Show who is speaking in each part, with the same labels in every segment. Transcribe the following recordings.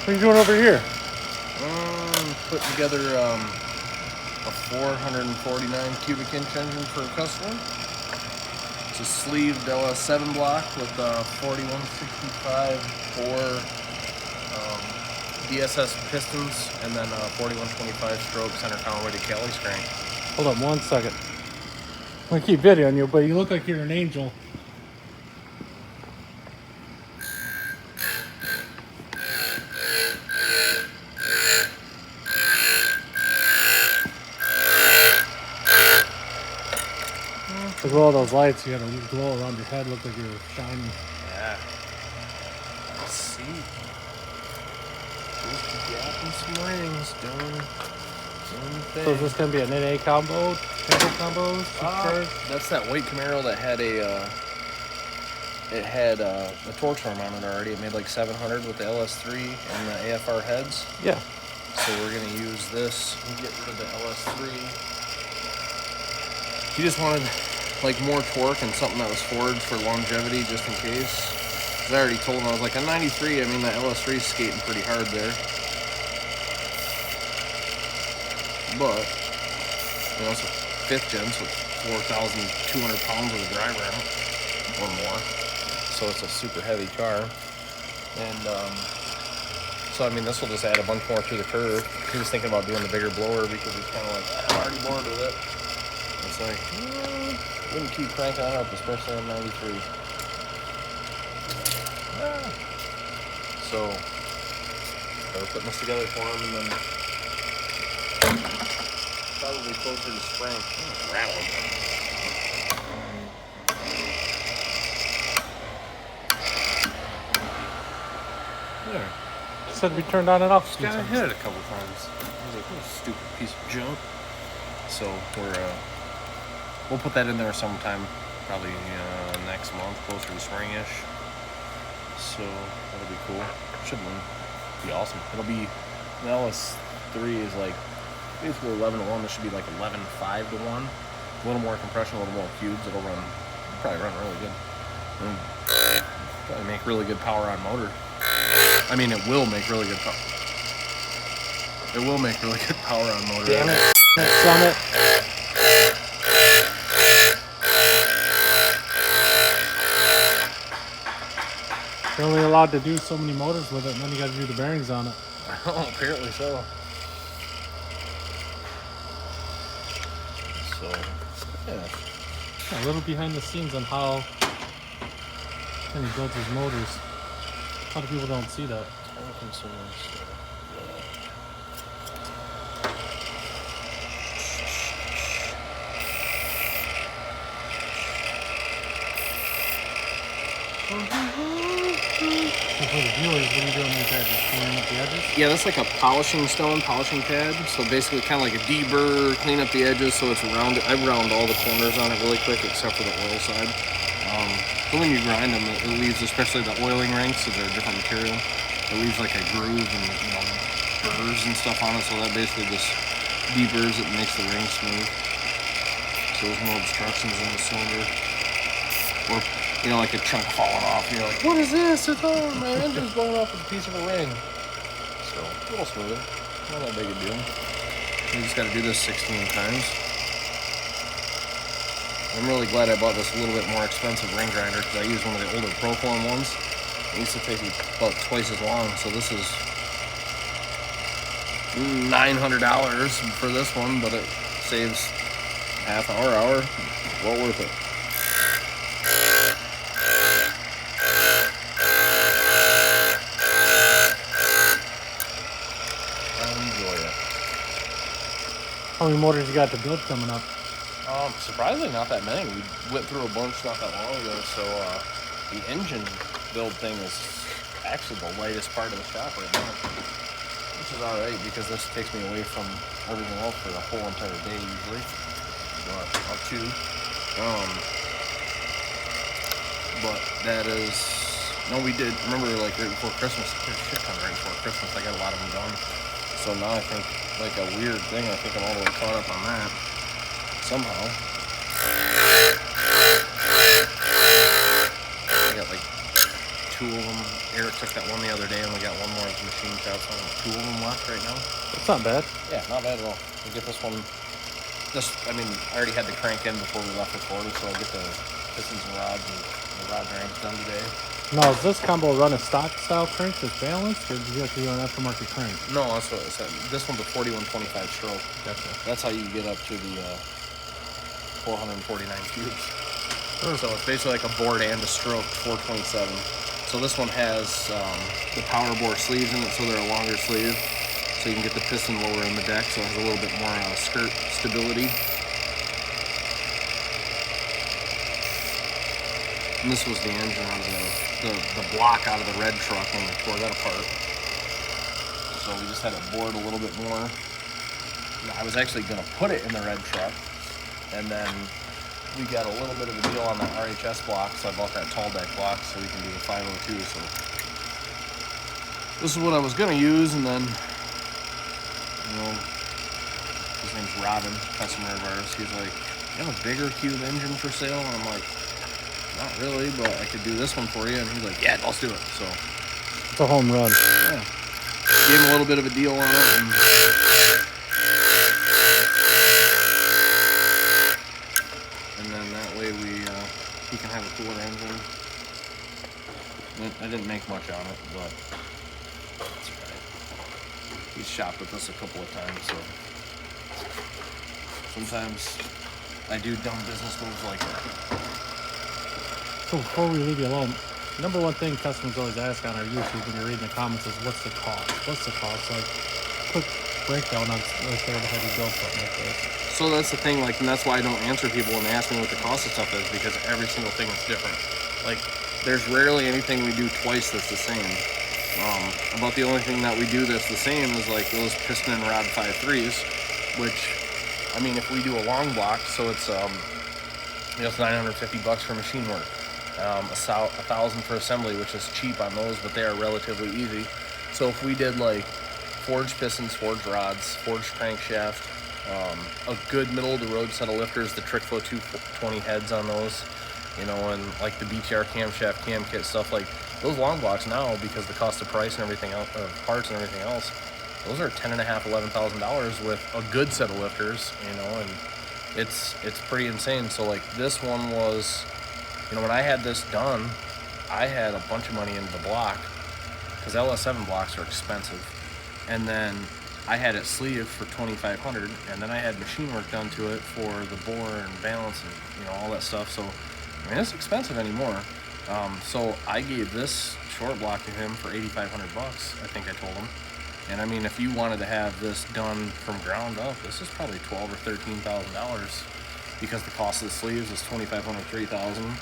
Speaker 1: What are you doing over here?
Speaker 2: Putting together a 449 cubic inch engine for a customer. It's a sleeved LS7 block with 4165 4 DSS pistons and then 4125 stroke center counterweighted Cali crank.
Speaker 1: Hold on 1 second. I'm gonna keep videoing you, but you look like you're an angel. Look at all those lights. You got a glow around your head. Look like you're shining.
Speaker 2: Yeah. Let's see. Just gapping some rings, doing
Speaker 1: So is this gonna be an NA combo, single combo?
Speaker 2: That's that white Camaro that had a torque storm on it already. It made like 700 with the LS3 and the AFR heads.
Speaker 1: Yeah.
Speaker 2: So we're gonna use this and get rid of the LS3. He just wanted like more torque and something that was forged for longevity, just in case. 'Cause I already told him, I was like, a 93. I mean, the LS3 is skating pretty hard there. But you know, it's a 5th gen, so it's 4,200 pounds of drive around or more. So it's a super heavy car. And so I mean, this will just add a bunch more to the curve. He was thinking about doing the bigger blower because he's kind of like, I'm already bored with it. It's like, wouldn't keep cranking on up, especially on 93. So we're putting this together for him, and then probably closer to spring. Oh, rattling. There.
Speaker 1: Said we turned on and off.
Speaker 2: Just got hit it a couple times. I was like, what a stupid piece of junk. So we'll put that in there sometime, probably next month, closer to spring-ish. So that'll be cool. Should be awesome. It'll be, the LS3 is like basically 11 to 1. This should be like 11.5 to 1. A little more compression, a little more cubes. It'll probably run really good. And probably make really good power on motor. I mean, it will make really good power. It will make really good power on motor.
Speaker 1: Damn it, Summit. You're only allowed to do so many motors with it, and then you got to do the bearings on it.
Speaker 2: Oh, apparently so. So, yeah.
Speaker 1: A little behind the scenes on how he built his motors. A lot of people don't see that. So for the viewers, what are you doing with that? Just cleaning up the edges?
Speaker 2: Yeah, that's like a polishing stone, polishing pad. So basically kind of like a deburr, clean up the edges so it's rounded. I round all the corners on it really quick except for the oil side. But when you grind them, it leaves, especially the oiling rings, so they're a different material, it leaves like a groove and, you know, burrs and stuff on it. So that basically just deburrs it and makes the ring smooth. So there's no obstructions in the cylinder. Or, you know, like a chunk falling off, and you're like, what is this? It's my engine's blowing off with a piece of a ring. So, a little smoother. Not that big a deal. You just gotta do this 16 times. I'm really glad I bought this a little bit more expensive ring grinder because I used one of the older Proform ones. It used to take me about twice as long, so this is $900 for this one, but it saves half hour. Well worth it.
Speaker 1: How many motors you got to build coming up?
Speaker 2: Surprisingly, not that many. We went through a bunch not that long ago, so the engine build thing is actually the lightest part of the shop right now, which is all right because this takes me away from everything else for the whole entire day usually, or two. But that is, no, we did, remember like right before Christmas, there's shit ton right before Christmas, I got a lot of them done. So now I think, like a weird thing, I think I'm all the way caught up on that, somehow. I got like 2 of them Eric took that one the other day, and we got one more at the machine shop. So 2 of them left right now.
Speaker 1: It's not bad.
Speaker 2: Yeah, not bad at all. We get this one. I already had the crank in before we left for Florida, so I'll get the pistons and rods and the rod bearings done today.
Speaker 1: Now, does this combo run a stock style crank that's balanced, or do you have to do an aftermarket crank?
Speaker 2: No, that's what I said. This one's a 4125 stroke.
Speaker 1: Gotcha.
Speaker 2: That's how you get up to the 449 cubes. So it's basically like a board and a stroke 427. So this one has the power bore sleeves in it, so they're a longer sleeve. So you can get the piston lower in the deck, so it has a little bit more skirt stability. And this was the engine out of the block out of the red truck when we tore that apart. So we just had it bored a little bit more. I was actually going to put it in the red truck, and then we got a little bit of a deal on that RHS block, so I bought that tall deck block so we can do the 502. So this is what I was going to use, and then, you know, his name's Robin, customer of ours. He's like, "You have a bigger cube engine for sale?" And I'm like, "Not really, but I could do this one for you." And he's like, "Yeah, let's do it." So
Speaker 1: It's a home run.
Speaker 2: yeah, gave him a little bit of a deal on it, and then that way he can have a cooler engine. I didn't make much on it, but that's right. He's shopped with us a couple of times, so sometimes I do dumb business moves like that.
Speaker 1: So before we leave you alone, number one thing customers always ask on our YouTube when you're reading the comments is, what's the cost? What's the cost? Like, quick breakdown on, let's say, how do you build something like this?
Speaker 2: So that's the thing, like, and that's why I don't answer people when they ask me what the cost of stuff is, because every single thing is different. Like, there's rarely anything we do twice that's the same. About the only thing that we do that's the same is like those piston and rod 5.3s, which, I mean, if we do a long block, so it's it's $950 for machine work, $1,000 for assembly, which is cheap on those, but they are relatively easy. So if we did like forged pistons, forged rods, forged crankshaft, a good middle of the road set of lifters, the Trickflow 220 heads on those, you know, and like the BTR camshaft, cam kit, stuff like those long blocks now, because the cost of price and everything else, parts and everything else, those are $10,500, $11,000 with a good set of lifters, you know, and it's pretty insane. So like this one was, you know, when I had this done, I had a bunch of money into the block, because LS7 blocks are expensive, and then I had it sleeved for $2,500, and then I had machine work done to it for the bore and balance and, you know, all that stuff. So I mean, it's expensive anymore. So I gave this short block to him for $8,500, I think I told him. And I mean, if you wanted to have this done from ground up, this is probably $12,000 or $13,000, because the cost of the sleeves is $2,500, $3,000.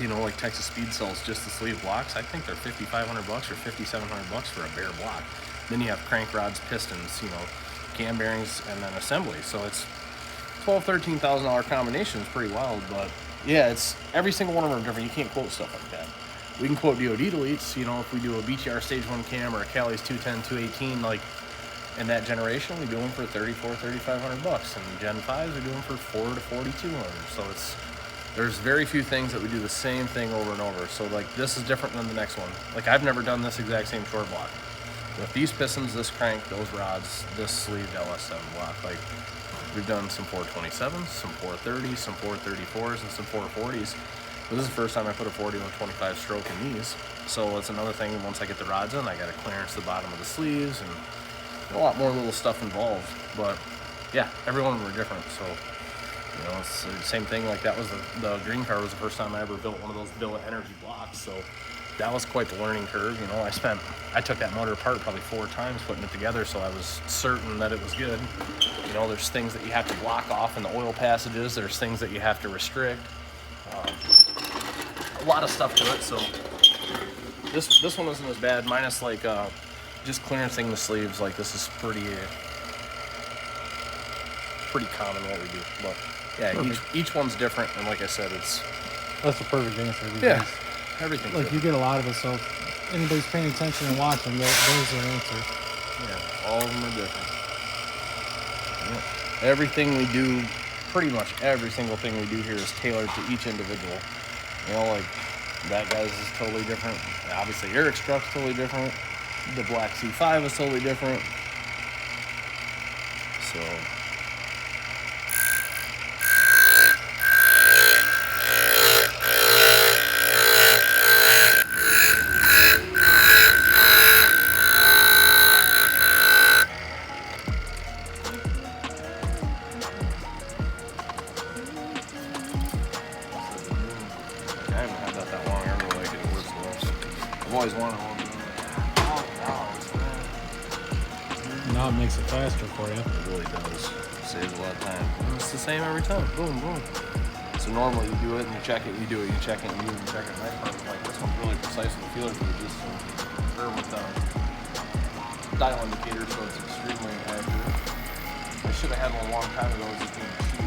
Speaker 2: You know, like Texas Speed sells just the sleeve blocks. I think they're $5,500 or $5,700 for a bare block. Then you have crank rods, pistons, you know, cam bearings, and then assembly. So it's $12,000, $13,000 combination. It's pretty wild, but yeah, it's every single one of them are different. You can't quote stuff like that. We can quote DOD deletes, you know, if we do a BTR Stage 1 cam or a Cali's 210, 218, like in that generation, we do them for $3,400, $3,500. And Gen 5s, we do them for $4,000 to $4,200. So there's very few things that we do the same thing over and over. So like this is different than the next one. Like I've never done this exact same short block. With these pistons, this crank, those rods, this sleeved LS7 block, like we've done some 427s, some 430s, some 434s, and some 440s. But this is the first time I put a 4125 stroke in these. So it's another thing, once I get the rods in, I got to clearance the bottom of the sleeves and a lot more little stuff involved. But yeah, every one of them are different. So, you know, it's the same thing. Like that was the green car was the first time I ever built one of those Billet Energy blocks. So that was quite the learning curve. You know, I took that motor apart probably 4 times putting it together, so I was certain that it was good. You know, there's things that you have to block off in the oil passages. There's things that you have to restrict. A lot of stuff to it. So this one isn't as bad, minus like just clearancing the sleeves. Like this is pretty common what we do. But yeah, each one's different, and like I said, that's
Speaker 1: the perfect answer.
Speaker 2: Yeah. Everything.
Speaker 1: Like you get a lot of it, so if anybody's paying attention and watching, there's their answer.
Speaker 2: Yeah, all of them are different. Yeah. Everything we do, pretty much every single thing we do here is tailored to each individual. You know, like That guy's is totally different. Obviously, Eric's truck's totally different. The Black C5 is totally different. So. I haven't had that long. I really like it. It works well. I've always wanted one.
Speaker 1: Now it makes it faster for you.
Speaker 2: It really does. Saves a lot of time. And it's the same every time. Boom, boom. So normally you do it and you check it, you do it, you check it, and you do it, and check it. My part, like this one's really precise with the feeler gauges, or with the dial indicator, so it's extremely accurate. I should have had one a long time ago. It was just being cheap.